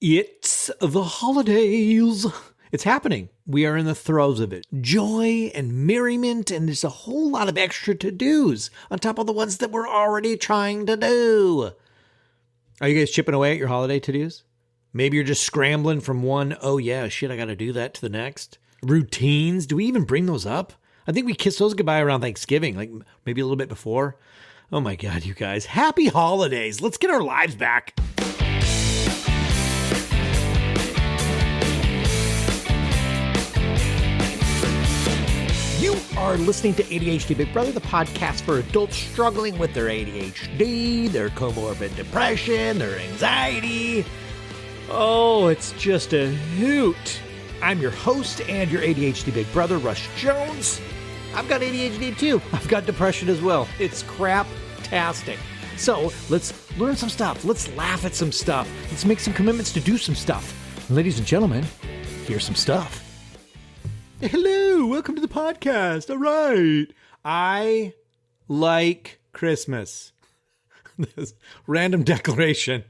It's the holidays. It's happening. We are in the throes of it. Joy and merriment, and there's a whole lot of extra to-dos on top of the ones that we're already trying to do. Are you guys chipping away at your holiday to-dos? Maybe you're just scrambling from one, oh yeah, shit, I gotta do that, to the next. Routines, do we even bring those up? I think we kiss those goodbye around Thanksgiving, like maybe a little bit before. Oh my God, you guys. Happy holidays. Let's get our lives back. You are listening to ADHD Big Brother, the podcast for adults struggling with their ADHD, their comorbid depression, their anxiety. Oh, it's just a hoot. I'm your host and your ADHD Big Brother, Russ Jones. I've got ADHD too. I've got depression as well. It's crap-tastic. So let's learn some stuff. Let's laugh at some stuff. Let's make some commitments to do some stuff. Ladies and gentlemen, here's some stuff. Hello, welcome to the podcast. All right. I like Christmas. This random declaration.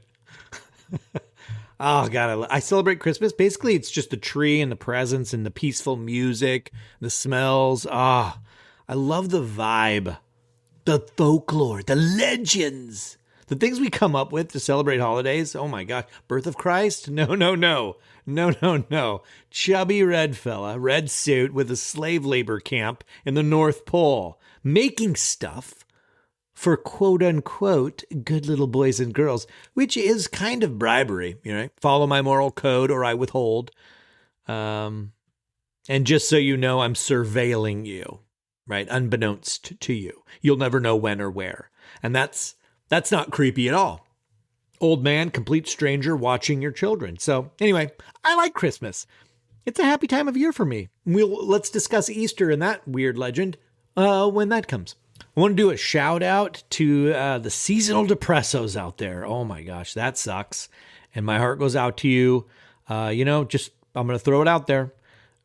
Oh, God, I celebrate Christmas. Basically, it's just the tree and the presents and the peaceful music, the smells. I love the vibe, the folklore, the legends, the things we come up with to celebrate holidays. Oh, my gosh. Birth of Christ? No. Chubby red fella, red suit with a slave labor camp in the North Pole, making stuff for quote-unquote good little boys and girls, which is kind of bribery, you know, follow my moral code or I withhold. And just so you know, I'm surveilling you, right? Unbeknownst to you. You'll never know when or where. And that's not creepy at all. Old man, complete stranger watching your children. So anyway, I like Christmas. It's a happy time of year for me. Let's discuss Easter and that weird legend when that comes. I want to do a shout out to the seasonal depressos out there. Oh my gosh, that sucks. And my heart goes out to you. I'm going to throw it out there.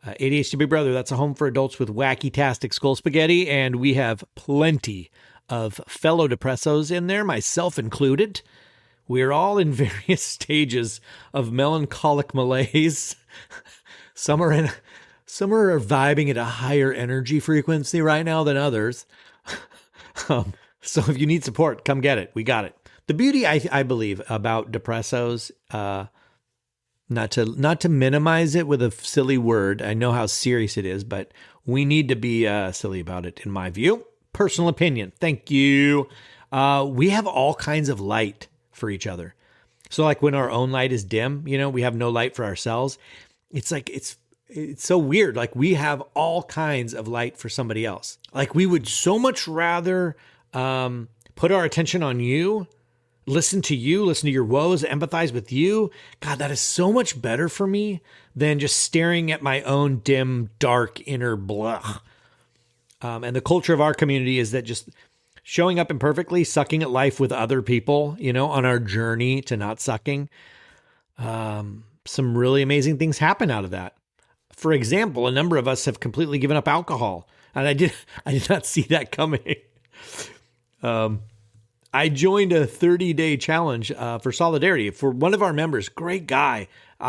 ADHD Big Brother, that's a home for adults with wacky-tastic skull spaghetti. And we have plenty of fellow depressos in there, myself included. We're all in various stages of melancholic malaise. Some are vibing at a higher energy frequency right now than others. So if you need support, come get it. We got it. The beauty, I believe, about depressos, not to minimize it with a silly word. I know how serious it is, but we need to be silly about it, in my view. Personal opinion. Thank you. We have all kinds of light for each other. So like when our own light is dim, we have no light for ourselves. It's like, it's so weird. Like we have all kinds of light for somebody else. Like we would so much rather put our attention on you, listen to your woes, empathize with you. God, that is so much better for me than just staring at my own dim, dark inner blah. And the culture of our community is that just showing up imperfectly, sucking at life with other people, on our journey to not sucking. Some really amazing things happen out of that. For example, a number of us have completely given up alcohol, and I did not see that coming. I joined a 30-day challenge for solidarity for one of our members. Great guy.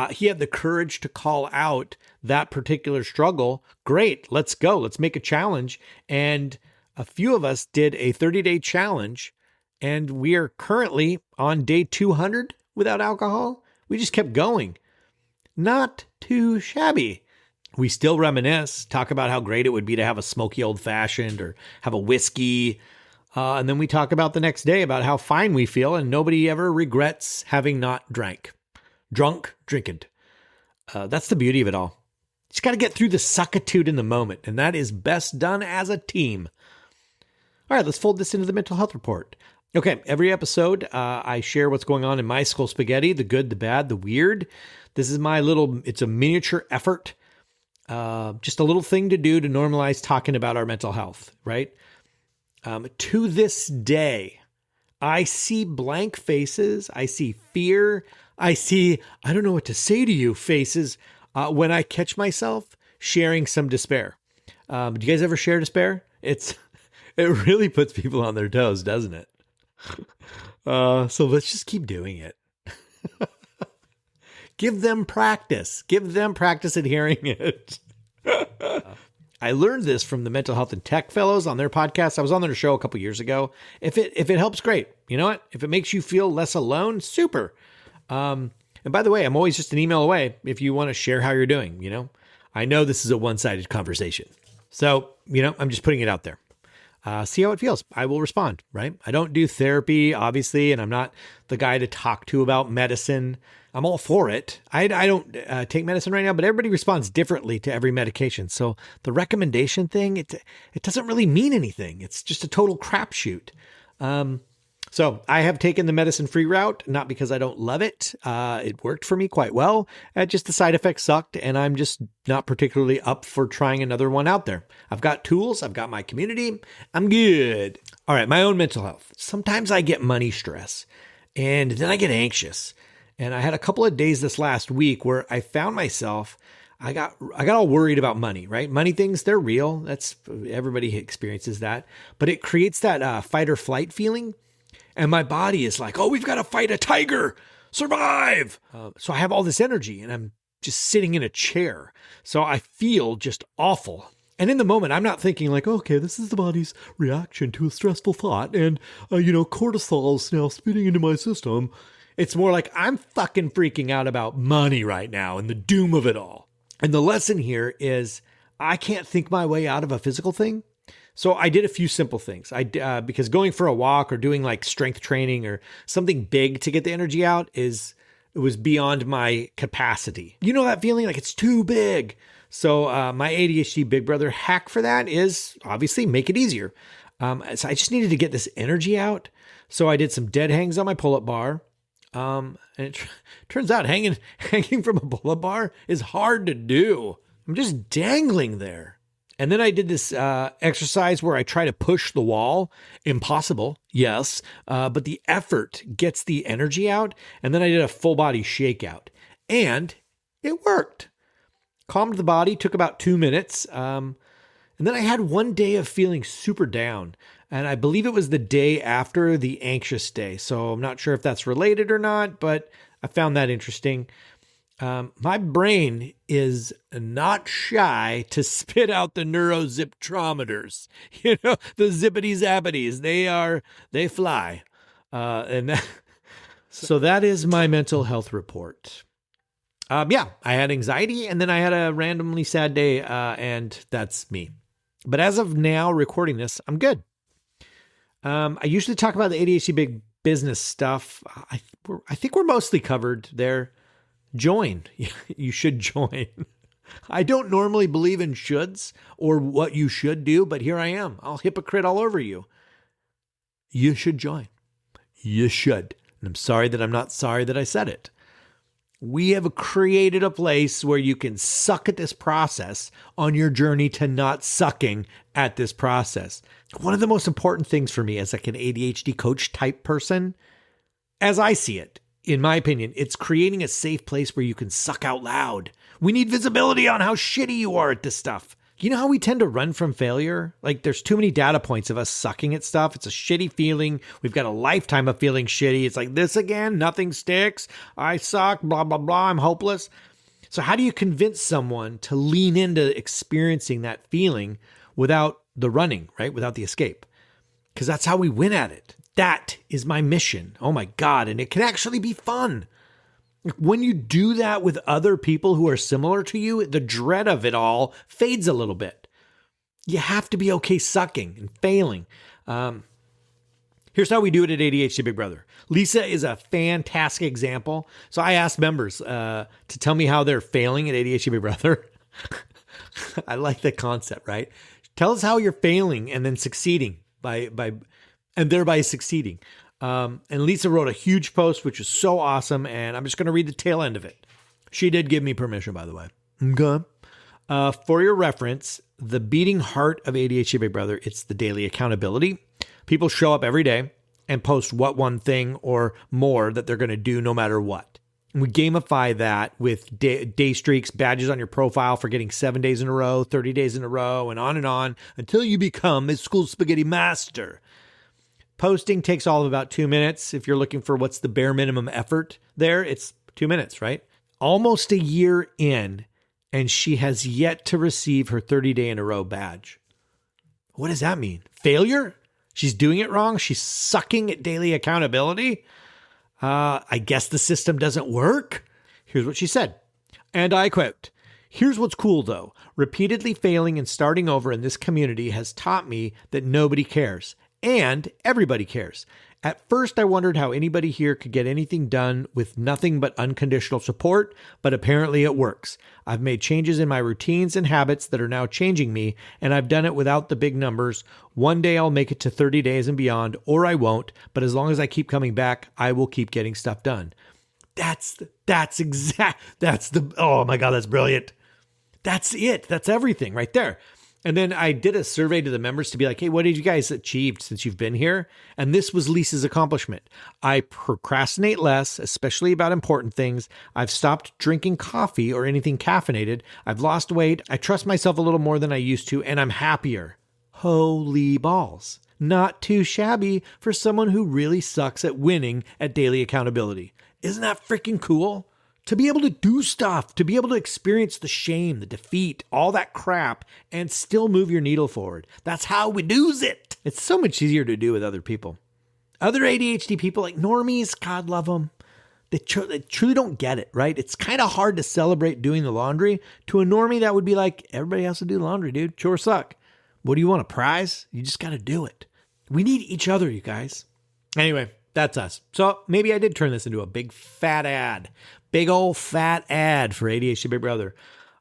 He had the courage to call out that particular struggle. Great. Let's go. Let's make a challenge. And a few of us did a 30-day challenge, and we are currently on day 200 without alcohol. We just kept going. Not too shabby. We still reminisce, talk about how great it would be to have a smoky old fashioned or have a whiskey. And then we talk about the next day about how fine we feel, and nobody ever regrets having not drank. Drunk, drinking. That's the beauty of it all. You just got to get through the suckitude in the moment, and that is best done as a team. All right, let's fold this into the mental health report. Okay, every episode, I share what's going on in my skull spaghetti, the good, the bad, the weird. This is it's a miniature effort. Just a little thing to do to normalize talking about our mental health, right? To this day, I see blank faces. I see fear. I see, I don't know what to say to you faces when I catch myself sharing some despair. Do you guys ever share despair? It really puts people on their toes, doesn't it? So let's just keep doing it. Give them practice. Give them practice adhering it. I learned this from the Mental Health and Tech Fellows on their podcast. I was on their show a couple years ago. If it helps, great. You know what? If it makes you feel less alone, super. And by the way, I'm always just an email away if you want to share how you're doing. I know this is a one-sided conversation. So, I'm just putting it out there. See how it feels. I will respond, right? I don't do therapy, obviously, and I'm not the guy to talk to about medicine. I'm all for it. I don't take medicine right now, but everybody responds differently to every medication. So the recommendation thing, it doesn't really mean anything. It's just a total crapshoot. So I have taken the medicine-free route, not because I don't love it. It worked for me quite well. Just the side effects sucked, and I'm just not particularly up for trying another one out there. I've got tools. I've got my community. I'm good. All right, my own mental health. Sometimes I get money stress, and then I get anxious. And I had a couple of days this last week where I found myself, I got all worried about money, right? Money things, they're real. Everybody experiences that. But it creates that fight or flight feeling. And my body is like, oh, we've got to fight a tiger, survive. So I have all this energy and I'm just sitting in a chair. So I feel just awful. And in the moment, I'm not thinking like, okay, this is the body's reaction to a stressful thought. And, cortisol's now spitting into my system. It's more like I'm fucking freaking out about money right now and the doom of it all. And the lesson here is I can't think my way out of a physical thing. So I did a few simple things. Because going for a walk or doing like strength training or something big to get the energy out it was beyond my capacity. You know that feeling like it's too big. So my ADHD big brother hack for that is obviously make it easier. So I just needed to get this energy out. So I did some dead hangs on my pull-up bar. And it turns out hanging from a pull-up bar is hard to do. I'm just dangling there. And then I did this exercise where I try to push the wall. Impossible, yes, but the effort gets the energy out. And then I did a full body shakeout, and it worked. Calmed the body, took about 2 minutes. And then I had one day of feeling super down. And I believe it was the day after the anxious day. So I'm not sure if that's related or not, but I found that interesting. My brain is not shy to spit out the neurozyptrometers. The zippity zappities. They fly. So that is my mental health report. I had anxiety and then I had a randomly sad day, and that's me. But as of now, recording this, I'm good. I usually talk about the ADHD big business stuff. I think we're mostly covered there. Join. You should join. I don't normally believe in shoulds or what you should do, but here I am. I'll hypocrite all over you. You should join. You should. And I'm sorry that I'm not sorry that I said it. We have created a place where you can suck at this process on your journey to not sucking at this process. One of the most important things for me as like an ADHD coach type person, as I see it, in my opinion, it's creating a safe place where you can suck out loud. We need visibility on how shitty you are at this stuff. You know how we tend to run from failure? Like there's too many data points of us sucking at stuff. It's a shitty feeling. We've got a lifetime of feeling shitty. It's like this again, nothing sticks. I suck, blah, blah, blah. I'm hopeless. So how do you convince someone to lean into experiencing that feeling without the running, right? Without the escape? Because that's how we win at it. That is my mission. Oh my God. And it can actually be fun. When you do that with other people who are similar to you, the dread of it all fades a little bit. You have to be okay sucking and failing. Here's how we do it at ADHD Big Brother. Lisa is a fantastic example. So I asked members to tell me how they're failing at ADHD Big Brother. I like the concept, right? Tell us how you're failing and then succeeding and thereby succeeding. And Lisa wrote a huge post, which was so awesome. And I'm just going to read the tail end of it. She did give me permission, by the way. Okay. For your reference, the beating heart of ADHD Big Brother, it's the daily accountability. People show up every day and post what one thing or more that they're going to do no matter what. And we gamify that with day streaks, badges on your profile for getting 7 days in a row, 30 days in a row, and on until you become a school spaghetti master. Posting takes all of about 2 minutes. If you're looking for what's the bare minimum effort there, it's 2 minutes, right? almost a year in, and she has yet to receive her 30-day in a row badge. What does that mean? Failure? She's doing it wrong? She's sucking at daily accountability? I guess the system doesn't work? Here's what she said, and I quote, "Here's what's cool though. Repeatedly failing and starting over in this community has taught me that nobody cares, and everybody cares. At first, I wondered how anybody here could get anything done with nothing but unconditional support, but apparently it works. I've made changes in my routines and habits that are now changing me, and I've done it without the big numbers. One day I'll make it to 30 days and beyond, or I won't, but as long as I keep coming back, I will keep getting stuff done." Oh my God, that's brilliant. That's it. That's everything right there. And then I did a survey to the members to be like, hey, what did you guys achieved since you've been here? And this was Lisa's accomplishment. I procrastinate less, especially about important things. I've stopped drinking coffee or anything caffeinated. I've lost weight. I trust myself a little more than I used to, and I'm happier. Holy balls. Not too shabby for someone who really sucks at winning at daily accountability. Isn't that freaking cool? To be able to do stuff, to be able to experience the shame, the defeat, all that crap, and still move your needle forward. That's how we do's it. It's so much easier to do with other people. Other ADHD people, like normies, God love them. They truly don't get it, right? It's kind of hard to celebrate doing the laundry. To a normie, that would be like, everybody has to do laundry, dude. Chores suck. What do you want, a prize? You just got to do it. We need each other, you guys. Anyway, that's us. So maybe I did turn this into a big fat ad. Big old fat ad for ADHD Big Brother.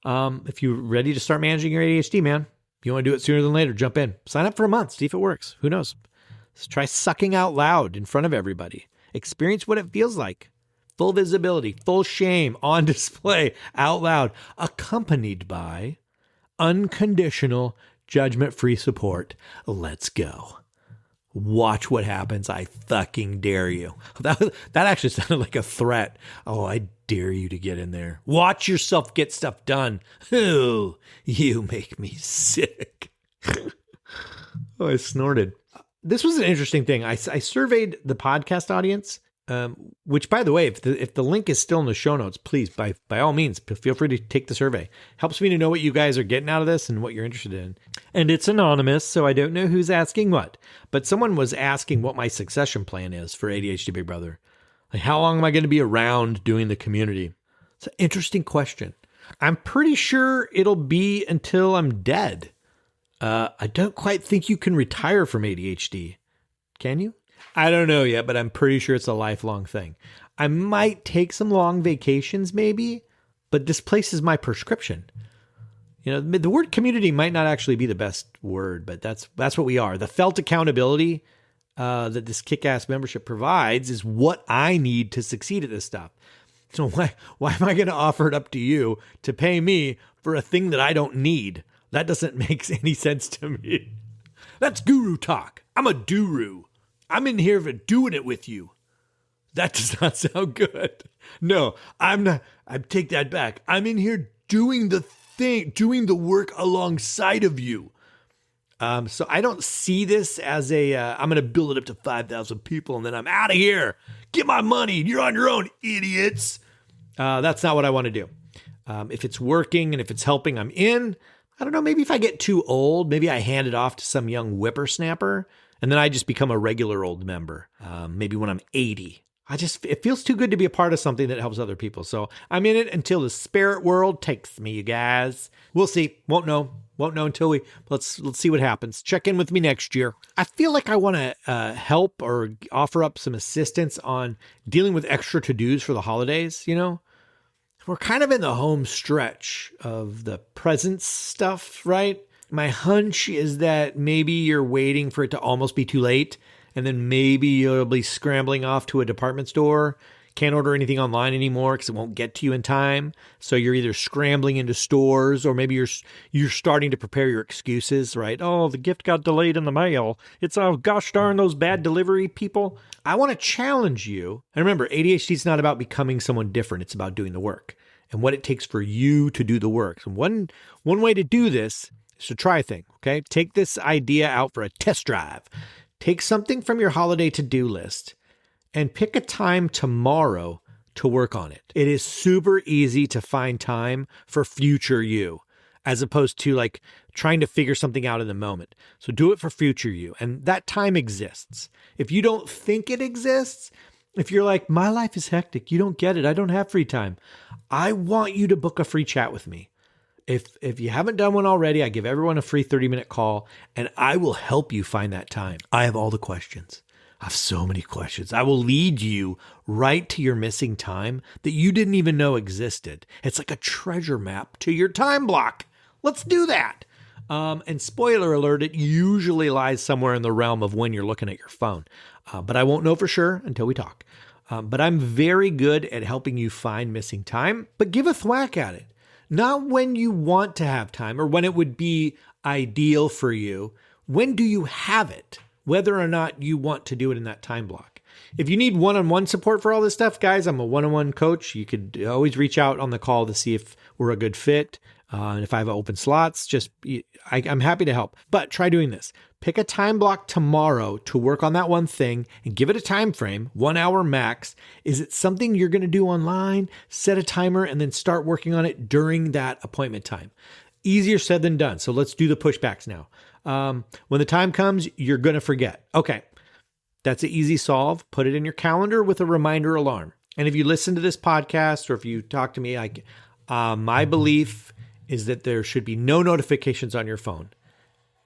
If you're ready to start managing your ADHD, man, if you want to do it sooner than later, jump in. Sign up for a month. See if it works. Who knows? Let's try sucking out loud in front of everybody. Experience what it feels like. Full visibility, full shame on display out loud, accompanied by unconditional, judgment-free support. Let's go. Watch what happens. I fucking dare you. That actually sounded like a threat. Oh, I dare you to get in there. Watch yourself get stuff done. Oh, you make me sick. Oh, I snorted. This was an interesting thing. I surveyed the podcast audience, which, by the way, if the link is still in the show notes, please, by all means, feel free to take the survey. Helps me to know what you guys are getting out of this and what you're interested in. And it's anonymous, so I don't know who's asking what. But someone was asking what my succession plan is for ADHD Big Brother. Like, how long am I going to be around doing the community? It's an interesting question. I'm pretty sure it'll be until I'm dead. I don't quite think you can retire from ADHD. Can you? I don't know yet, but I'm pretty sure it's a lifelong thing. I might take some long vacations maybe, but this place is my prescription. You know, the word community might not actually be the best word, but that's what we are. The felt accountability that this kick-ass membership provides is what I need to succeed at this stuff. So why am I going to offer it up to you to pay me for a thing that I don't need? That doesn't make any sense to me. That's guru talk. I'm a duru. I'm in here for doing it with you. That does not sound good. No, I'm not. I take that back. I'm in here doing the thing, doing the work alongside of you. So I don't see this as I'm going to build it up to 5,000 people and then I'm out of here. Get my money. You're on your own, idiots. That's not what I want to do. If it's working and if it's helping, I'm in. I don't know. Maybe if I get too old, maybe I hand it off to some young whippersnapper and then I just become a regular old member. Maybe when I'm 80. It feels too good to be a part of something that helps other people. So I'm in it until the spirit world takes me, you guys. We'll see. Won't know until let's see what happens. Check in with me next year. I feel like I want to help or offer up some assistance on dealing with extra to-dos for the holidays. You know, we're kind of in the home stretch of the presents stuff, right? My hunch is that maybe you're waiting for it to almost be too late. And then maybe you'll be scrambling off to a department store. Can't order anything online anymore because it won't get to you in time. So you're either scrambling into stores or maybe you're starting to prepare your excuses, right? Oh, the gift got delayed in the mail. It's, oh, gosh darn those bad delivery people. I want to challenge you. And remember, ADHD is not about becoming someone different. It's about doing the work and what it takes for you to do the work. So one way to do this is to try a thing, okay? Take this idea out for a test drive. Take something from your holiday to-do list and pick a time tomorrow to work on it. It is super easy to find time for future you, as opposed to like trying to figure something out in the moment. So do it for future you. And that time exists. If you don't think it exists, if you're like, my life is hectic, you don't get it, I don't have free time, I want you to book a free chat with me. If you haven't done one already, I give everyone a free 30-minute call and I will help you find that time. I have all the questions. I have so many questions. I will lead you right to your missing time that you didn't even know existed. It's like a treasure map to your time block. Let's do that. And spoiler alert, it usually lies somewhere in the realm of when you're looking at your phone. But I won't know for sure until we talk. But I'm very good at helping you find missing time, but give a thwack at it. Not when you want to have time or when it would be ideal for you. When do you have it? Whether or not you want to do it in that time block. If you need one-on-one support for all this stuff, guys, I'm a one-on-one coach. You could always reach out on the call to see if we're a good fit. And if I have open slots, I'm happy to help. But try doing this. Pick a time block tomorrow to work on that one thing and give it a time frame, 1 hour max. Is it something you're going to do online? Set a timer and then start working on it during that appointment time. Easier said than done. So let's do the pushbacks now. When the time comes, you're going to forget. Okay, that's an easy solve. Put it in your calendar with a reminder alarm. And if you listen to this podcast or if you talk to me, my belief is that there should be no notifications on your phone.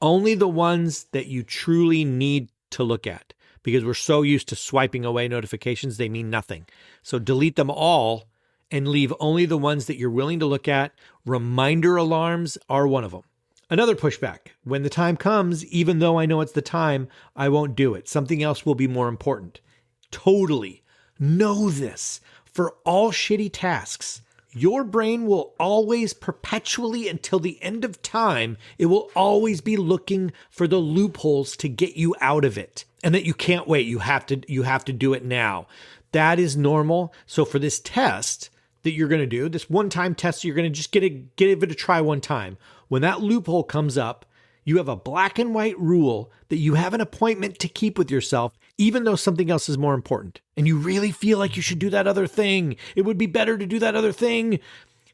Only the ones that you truly need to look at, because we're so used to swiping away notifications, they mean nothing. So delete them all and leave only the ones that you're willing to look at. Reminder alarms are one of them. Another pushback. When the time comes, even though I know it's the time, I won't do it. Something else will be more important. Totally. Know this. For all shitty tasks, your brain will always perpetually until the end of time, it will always be looking for the loopholes to get you out of it. And that you can't wait. You have to do it now. That is normal. So for this test that you're going to do, this one-time test, you're going to just give it a try one time. When that loophole comes up, you have a black and white rule that you have an appointment to keep with yourself, even though something else is more important. And you really feel like you should do that other thing. It would be better to do that other thing.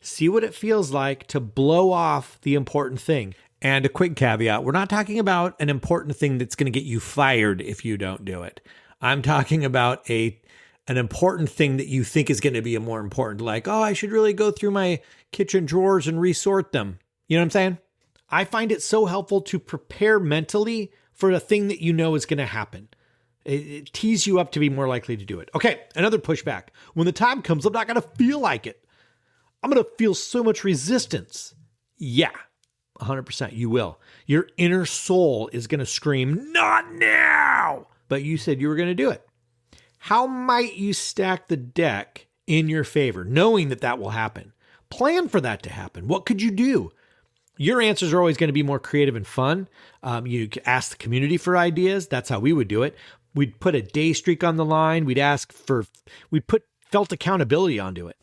See what it feels like to blow off the important thing. And a quick caveat, we're not talking about an important thing that's going to get you fired if you don't do it. I'm talking about an important thing that you think is going to be a more important, like, oh, I should really go through my kitchen drawers and resort them. You know what I'm saying? I find it so helpful to prepare mentally for a thing that you know is going to happen. It tees you up to be more likely to do it. Okay, another pushback. When the time comes, I'm not going to feel like it. I'm going to feel so much resistance. Yeah, 100% you will. Your inner soul is going to scream, not now! But you said you were going to do it. How might you stack the deck in your favor, knowing that will happen? Plan for that to happen. What could you do? Your answers are always going to be more creative and fun. You ask the community for ideas. That's how we would do it. We'd put a day streak on the line. We'd put felt accountability onto it.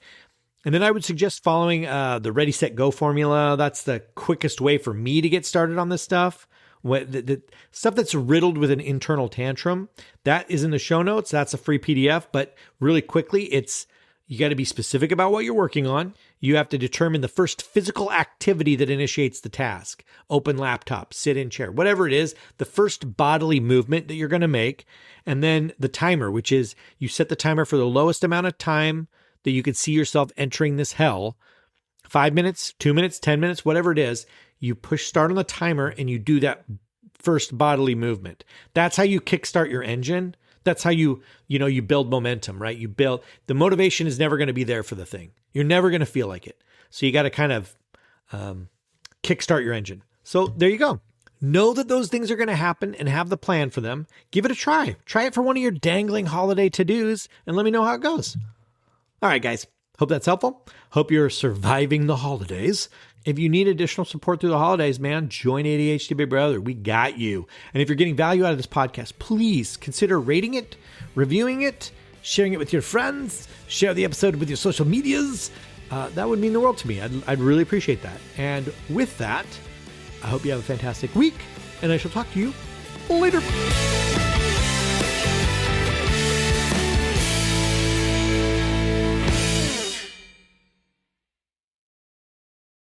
And then I would suggest following the Ready, Set, Go formula. That's the quickest way for me to get started on this stuff. The stuff that's riddled with an internal tantrum, that is in the show notes. That's a free PDF. But really quickly, you got to be specific about what you're working on. You have to determine the first physical activity that initiates the task. Open laptop, sit in chair, whatever it is, the first bodily movement that you're going to make. And then the timer, which is you set the timer for the lowest amount of time that you could see yourself entering this hell. 5 minutes, 2 minutes, 10 minutes, whatever it is. You push start on the timer and you do that first bodily movement. That's how you kickstart your engine. That's how you build momentum, right? The motivation is never going to be there for the thing. You're never going to feel like it. So you got to kind of kickstart your engine. So there you go. Know that those things are going to happen and have the plan for them. Give it a try. Try it for one of your dangling holiday to-dos and let me know how it goes. All right, guys. Hope that's helpful. Hope you're surviving the holidays. If you need additional support through the holidays, man, join ADHD Big Brother. We got you. And if you're getting value out of this podcast, please consider rating it, reviewing it, sharing it with your friends, share the episode with your social medias. That would mean the world to me. I'd really appreciate that. And with that, I hope you have a fantastic week, and I shall talk to you later.